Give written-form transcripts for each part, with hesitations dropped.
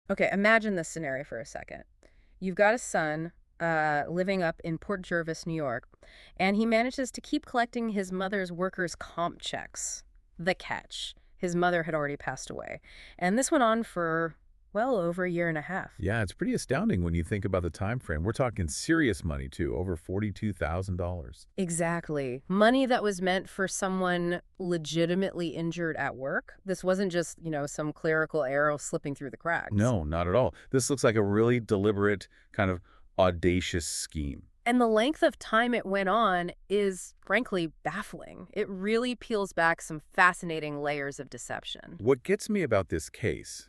Okay, imagine this scenario for a second. You've got a son living up in Port Jervis, New York, and he manages to keep collecting his mother's workers' comp checks. The catch: his mother had already passed away. And this went on for, well, over a year and a half. Yeah, it's pretty astounding when you think about the time frame. We're talking serious money, too, over $42,000. Exactly. Money that was meant for someone legitimately injured at work. This wasn't just, some clerical error slipping through the cracks. No, not at all. This looks like a really deliberate, kind of audacious scheme. And the length of time it went on is, frankly, baffling. It really peels back some fascinating layers of deception. What gets me about this case,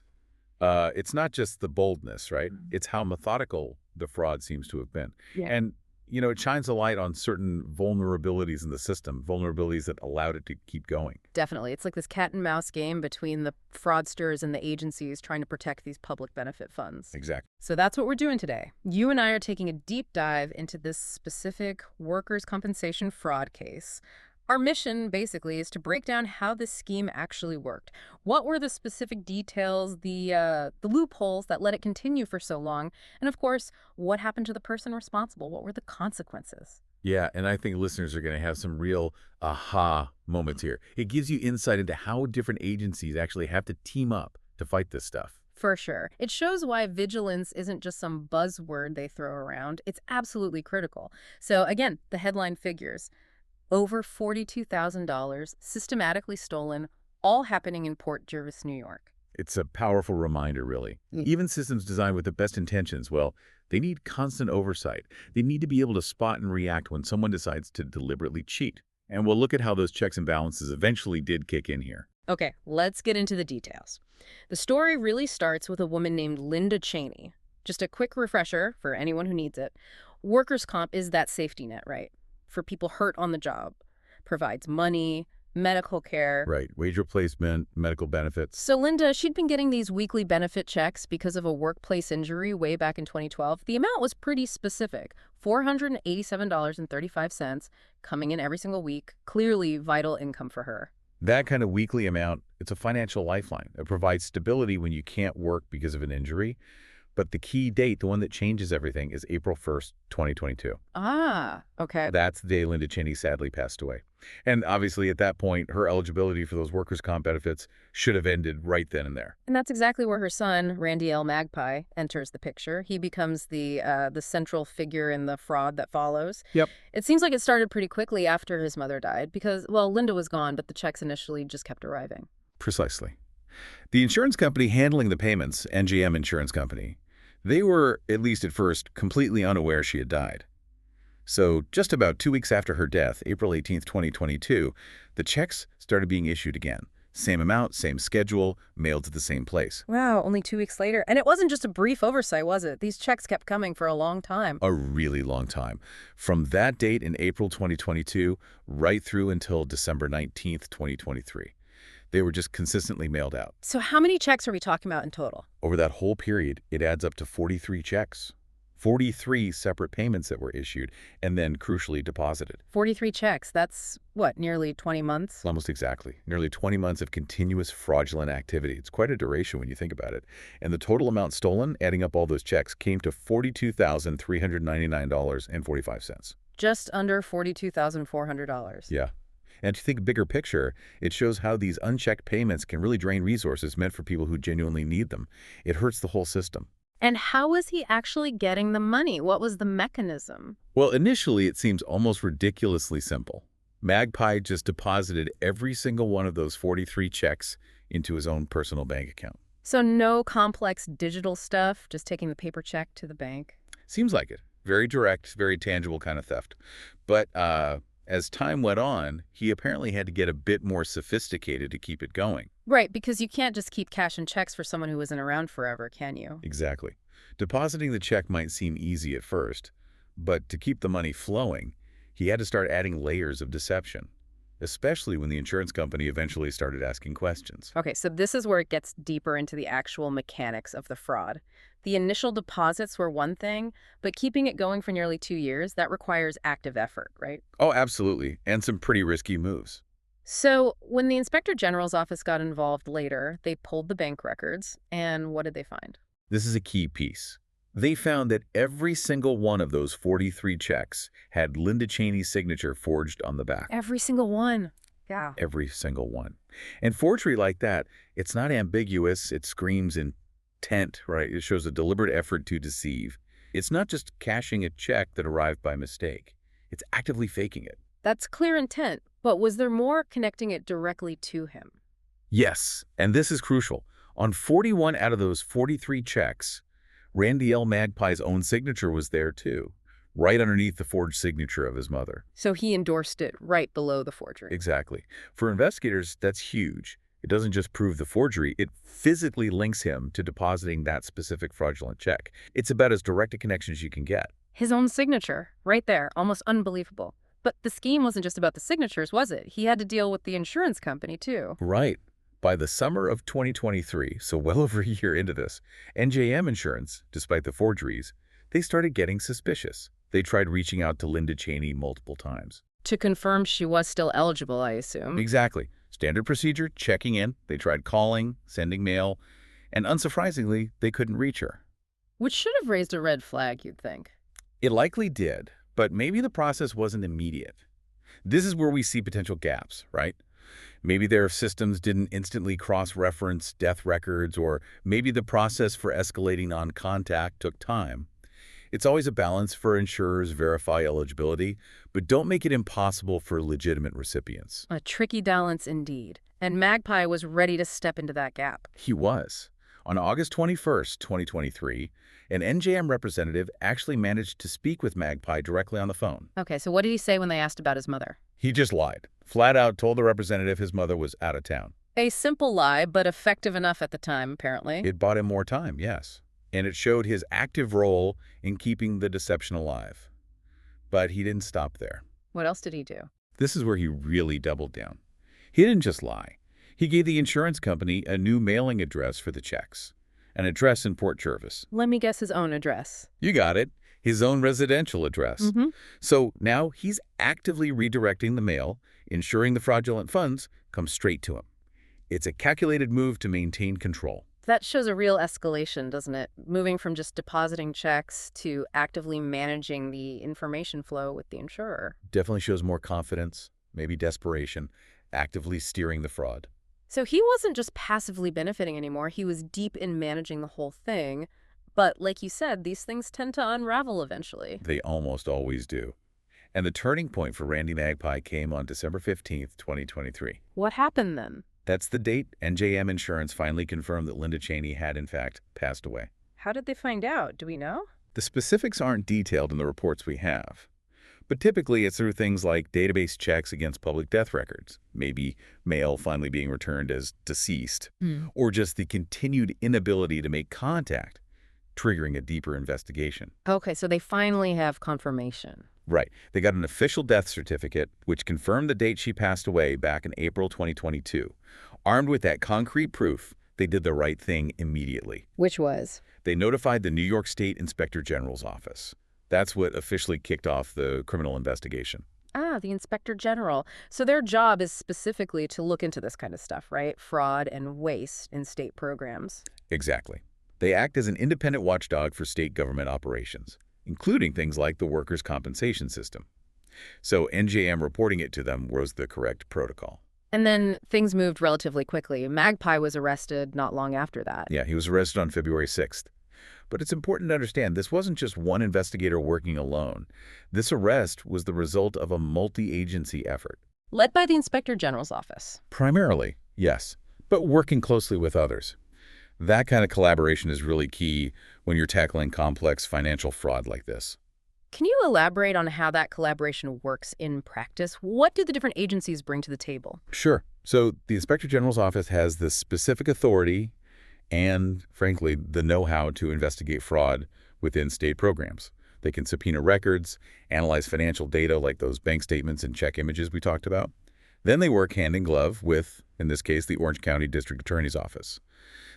it's not just the boldness, right? It's how methodical the fraud seems to have been. Yeah. And, it shines a light on certain vulnerabilities in the system, vulnerabilities that allowed it to keep going. Definitely. It's like this cat and mouse game between the fraudsters and the agencies trying to protect these public benefit funds. Exactly. So that's what we're doing today. You and I are taking a deep dive into this specific workers' compensation fraud case. Our mission, basically, is to break down how this scheme actually worked. What were the specific details, the loopholes that let it continue for so long? And of course, what happened to the person responsible? What were the consequences? Yeah, and I think listeners are going to have some real aha moments here. It gives you insight into how different agencies actually have to team up to fight this stuff. For sure. It shows why vigilance isn't just some buzzword they throw around. It's absolutely critical. So again, the headline figures: over $42,000 systematically stolen, all happening in Port Jervis, New York. It's a powerful reminder, really. Even systems designed with the best intentions, well, they need constant oversight. They need to be able to spot and react when someone decides to deliberately cheat. And we'll look at how those checks and balances eventually did kick in here. Okay, let's get into the details. The story really starts with a woman named Linda Chaney. Just a quick refresher for anyone who needs it. Workers' comp is that safety net, right? For people hurt on the job. Provides money, medical care. Right. Wage replacement, medical benefits. So Linda, she'd been getting these weekly benefit checks because of a workplace injury way back in 2012. The amount was pretty specific: $487.35, coming in every single week. Clearly vital income for her. That kind of weekly amount, it's a financial lifeline. It provides stability when you can't work because of an injury. But the key date, the one that changes everything, is April 1st, 2022. Ah, okay. That's the day Linda Chaney sadly passed away. And obviously, at that point, her eligibility for those workers' comp benefits should have ended right then and there. And that's exactly where her son, Randi L. Magpie, enters the picture. He becomes the central figure in the fraud that follows. Yep. It seems like it started pretty quickly after his mother died because, well, Linda was gone, but the checks initially just kept arriving. Precisely. The insurance company handling the payments, NGM Insurance Company, they were, at least at first, completely unaware she had died. So just about 2 weeks after her death, April 18th, 2022, the checks started being issued again. Same amount, same schedule, mailed to the same place. Wow, only 2 weeks later. And it wasn't just a brief oversight, was it? These checks kept coming for a long time. A really long time. From that date in April 2022, right through until December 19th, 2023. They were just consistently mailed out. So how many checks are we talking about in total? Over that whole period, it adds up to 43 checks. 43 separate payments that were issued and then crucially deposited. 43 checks. That's, what, nearly 20 months? Almost exactly. Nearly 20 months of continuous fraudulent activity. It's quite a duration when you think about it. And the total amount stolen, adding up all those checks, came to $42,399.45. Just under $42,400. Yeah. And to think bigger picture, it shows how these unchecked payments can really drain resources meant for people who genuinely need them. It hurts the whole system. And how was he actually getting the money? What was the mechanism? Well, initially, it seems almost ridiculously simple. Magpie just deposited every single one of those 43 checks into his own personal bank account. So no complex digital stuff, just taking the paper check to the bank? Seems like it. Very direct, very tangible kind of theft. But as time went on, he apparently had to get a bit more sophisticated to keep it going. Right, because you can't just keep cash and checks for someone who isn't around forever, can you? Exactly. Depositing the check might seem easy at first, but to keep the money flowing, he had to start adding layers of deception, especially when the insurance company eventually started asking questions. Okay, so this is where it gets deeper into the actual mechanics of the fraud. The initial deposits were one thing, but keeping it going for nearly 2 years, that requires active effort, right? Oh, absolutely, and some pretty risky moves. So when the Inspector General's office got involved later, they pulled the bank records, and what did they find? This is a key piece. They found that every single one of those 43 checks had Linda Chaney's signature forged on the back. Every single one. Yeah. Every single one. And forgery like that, it's not ambiguous. It screams intent, right? It shows a deliberate effort to deceive. It's not just cashing a check that arrived by mistake. It's actively faking it. That's clear intent, but was there more connecting it directly to him? Yes, and this is crucial. On 41 out of those 43 checks, Randi L. Magpie's own signature was there too, right underneath the forged signature of his mother. So he endorsed it right below the forgery. Exactly. For investigators, that's huge. It doesn't just prove the forgery, it physically links him to depositing that specific fraudulent check. It's about as direct a connection as you can get. His own signature, right there, almost unbelievable. But the scheme wasn't just about the signatures, was it? He had to deal with the insurance company, too. Right. By the summer of 2023, so well over a year into this, NJM Insurance, despite the forgeries, they started getting suspicious. They tried reaching out to Linda Chaney multiple times. To confirm she was still eligible, I assume. Exactly. Standard procedure, checking in. They tried calling, sending mail, and unsurprisingly, they couldn't reach her. Which should have raised a red flag, you'd think. It likely did, but maybe the process wasn't immediate. This is where we see potential gaps, right? Maybe their systems didn't instantly cross-reference death records, or maybe the process for escalating non-contact took time. It's always a balance for insurers verify eligibility, but don't make it impossible for legitimate recipients. A tricky balance indeed. And Magpie was ready to step into that gap. He was. On August 21st, 2023, an NJM representative actually managed to speak with Magpie directly on the phone. Okay, so what did he say when they asked about his mother? He just lied. Flat out told the representative his mother was out of town. A simple lie, but effective enough at the time, apparently. It bought him more time, yes. And it showed his active role in keeping the deception alive. But he didn't stop there. What else did he do? This is where he really doubled down. He didn't just lie. He gave the insurance company a new mailing address for the checks, an address in Port Jervis. Let me guess his own address. You got it. His own residential address. Mm-hmm. So now he's actively redirecting the mail, ensuring the fraudulent funds come straight to him. It's a calculated move to maintain control. That shows a real escalation, doesn't it? Moving from just depositing checks to actively managing the information flow with the insurer. Definitely shows more confidence, maybe desperation, actively steering the fraud. So he wasn't just passively benefiting anymore. He was deep in managing the whole thing. But like you said, these things tend to unravel eventually. They almost always do. And the turning point for Randi Magpie came on December 15th, 2023. What happened then? That's the date NJM Insurance finally confirmed that Linda Chaney had, in fact, passed away. How did they find out? Do we know? The specifics aren't detailed in the reports we have. But typically, it's through things like database checks against public death records, maybe mail finally being returned as deceased, or just the continued inability to make contact, triggering a deeper investigation. Okay, so they finally have confirmation. Right. They got an official death certificate, which confirmed the date she passed away back in April 2022. Armed with that concrete proof, they did the right thing immediately. Which was? They notified the New York State Inspector General's office. That's what officially kicked off the criminal investigation. Ah, the Inspector General. So their job is specifically to look into this kind of stuff, right? Fraud and waste in state programs. Exactly. They act as an independent watchdog for state government operations, including things like the workers' compensation system. So NJM reporting it to them was the correct protocol. And then things moved relatively quickly. Magpie was arrested not long after that. Yeah, he was arrested on February 6th. But it's important to understand this wasn't just one investigator working alone. This arrest was the result of a multi-agency effort. Led by the Inspector General's office. Primarily, yes, but working closely with others. That kind of collaboration is really key when you're tackling complex financial fraud like this. Can you elaborate on how that collaboration works in practice? What do the different agencies bring to the table? Sure. So the Inspector General's office has the specific authority and, frankly, the know-how to investigate fraud within state programs. They can subpoena records, analyze financial data like those bank statements and check images we talked about. Then they work hand in glove with, in this case, the Orange County District Attorney's Office.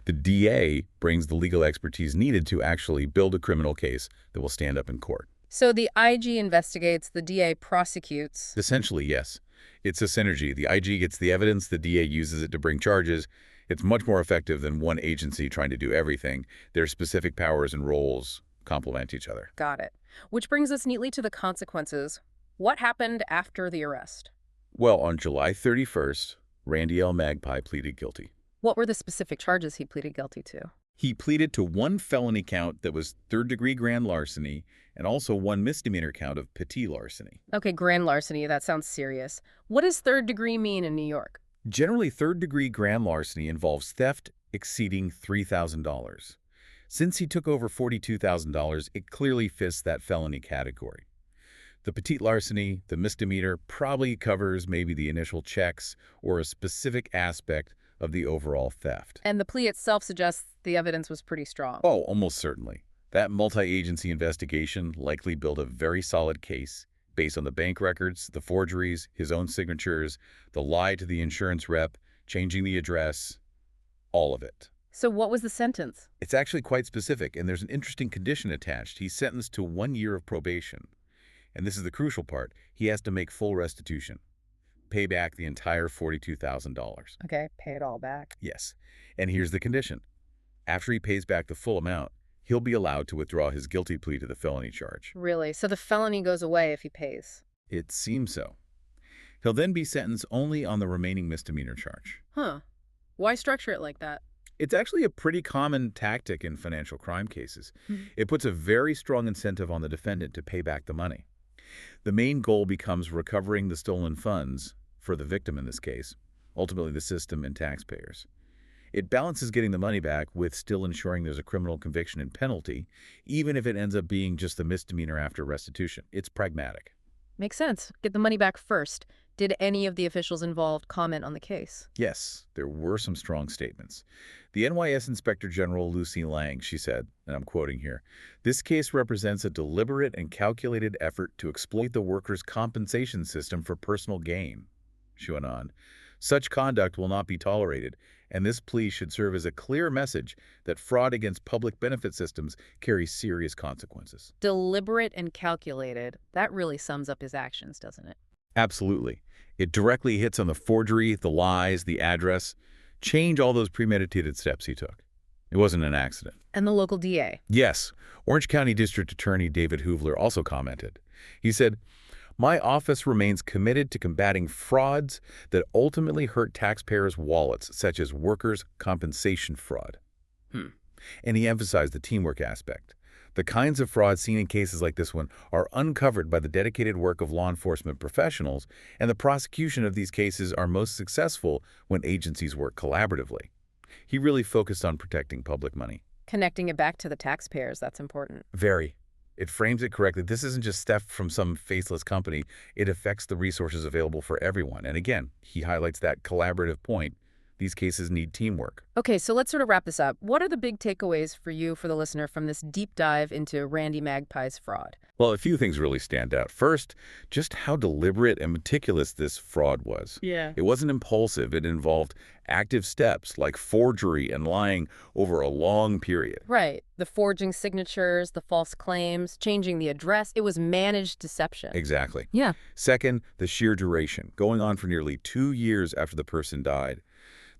The DA brings the legal expertise needed to actually build a criminal case that will stand up in court. So the IG investigates, the DA prosecutes. Essentially, yes. It's a synergy. The IG gets the evidence, the DA uses it to bring charges. It's much more effective than one agency trying to do everything. Their specific powers and roles complement each other. Got it. Which brings us neatly to the consequences. What happened after the arrest? Well, on July 31st, Randi L. Magpie pleaded guilty. What were the specific charges he pleaded guilty to? He pleaded to one felony count that was third-degree grand larceny and also one misdemeanor count of petit larceny. Okay, grand larceny, that sounds serious. What does third degree mean in New York? Generally, third-degree grand larceny involves theft exceeding $3,000. Since he took over $42,000, it clearly fits that felony category. The petit larceny, the misdemeanor, probably covers maybe the initial checks or a specific aspect of the overall theft. And the plea itself suggests the evidence was pretty strong. Oh, almost certainly. That multi-agency investigation likely built a very solid case based on the bank records, the forgeries, his own signatures, the lie to the insurance rep, changing the address, all of it. So what was the sentence? It's actually quite specific, and there's an interesting condition attached. He's sentenced to 1 year of probation. And this is the crucial part. He has to make full restitution. Pay back the entire $42,000. Okay, pay it all back. Yes. And here's the condition. After he pays back the full amount, he'll be allowed to withdraw his guilty plea to the felony charge. Really? So the felony goes away if he pays? It seems so. He'll then be sentenced only on the remaining misdemeanor charge. Huh. Why structure it like that? It's actually a pretty common tactic in financial crime cases. It puts a very strong incentive on the defendant to pay back the money. The main goal becomes recovering the stolen funds, for the victim in this case, ultimately the system and taxpayers. It balances getting the money back with still ensuring there's a criminal conviction and penalty, even if it ends up being just a misdemeanor after restitution. It's pragmatic. Makes sense. Get the money back first. Did any of the officials involved comment on the case? Yes, there were some strong statements. The NYS Inspector General Lucy Lang, she said, and I'm quoting here, "This case represents a deliberate and calculated effort to exploit the workers' compensation system for personal gain." She went on, "Such conduct will not be tolerated, and this plea should serve as a clear message that fraud against public benefit systems carries serious consequences." Deliberate and calculated. That really sums up his actions, doesn't it? Absolutely. It directly hits on the forgery, the lies, the address. Change all those premeditated steps he took. It wasn't an accident. And the local DA. Yes. Orange County District Attorney David Hoovler also commented. He said, "My office remains committed to combating frauds that ultimately hurt taxpayers' wallets, such as workers' compensation fraud." And he emphasized the teamwork aspect. The kinds of frauds seen in cases like this one are uncovered by the dedicated work of law enforcement professionals, and the prosecution of these cases are most successful when agencies work collaboratively. He really focused on protecting public money. Connecting it back to the taxpayers, that's important. Very. It frames it correctly. This isn't just theft from some faceless company. It affects the resources available for everyone. And again, he highlights that collaborative point. These cases need teamwork. Okay, so let's sort of wrap this up. What are the big takeaways for you, for the listener, from this deep dive into Randi Magpie's fraud? Well, a few things really stand out. First, just how deliberate and meticulous this fraud was. Yeah. It wasn't impulsive. It involved active steps like forgery and lying over a long period. Right. The forging signatures, the false claims, changing the address. It was managed deception. Exactly. Yeah. Second, the sheer duration, going on for nearly 2 years after the person died.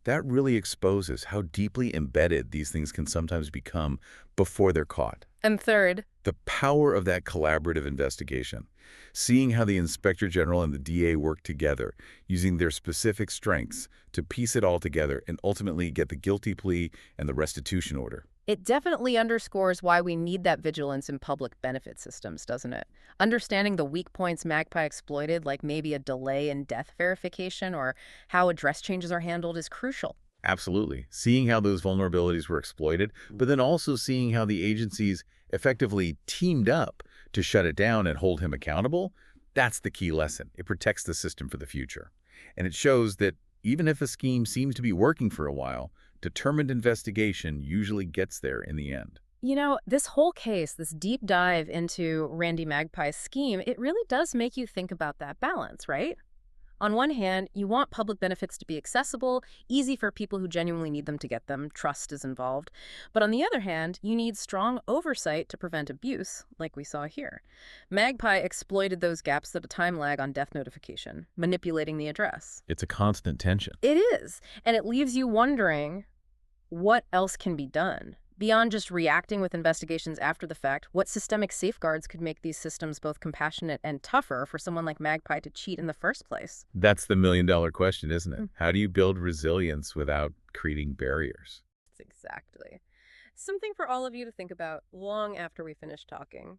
That really exposes how deeply embedded these things can sometimes become before they're caught. And third, The power of that collaborative investigation, seeing how the Inspector General and the DA work together, using their specific strengths to piece it all together and ultimately get the guilty plea and the restitution order. it definitely underscores why we need that vigilance in public benefit systems, doesn't it? Understanding the weak points Magpie exploited, like maybe a delay in death verification or how address changes are handled, is crucial. Absolutely. Seeing how those vulnerabilities were exploited, but then also seeing how the agencies effectively teamed up to shut it down and hold him accountable, that's the key lesson. It protects the system for the future. And it shows that even if a scheme seems to be working for a while, determined investigation usually gets there in the end. You know, this whole case, this deep dive into Randi Magpie's scheme, it really does make you think about that balance, right? On one hand, you want public benefits to be accessible, easy for people who genuinely need them to get them, trust is involved. But on the other hand, you need strong oversight to prevent abuse, like we saw here. Magpie exploited those gaps at a time lag on death notification, manipulating the address. It's a constant tension. It is, and it leaves you wondering what else can be done. Beyond just reacting with investigations after the fact, what systemic safeguards could make these systems both compassionate and tougher for someone like Magpie to cheat in the first place? That's the million-dollar question, isn't it? Mm. How do you build resilience without creating barriers? Exactly. Something for all of you to think about long after we finish talking.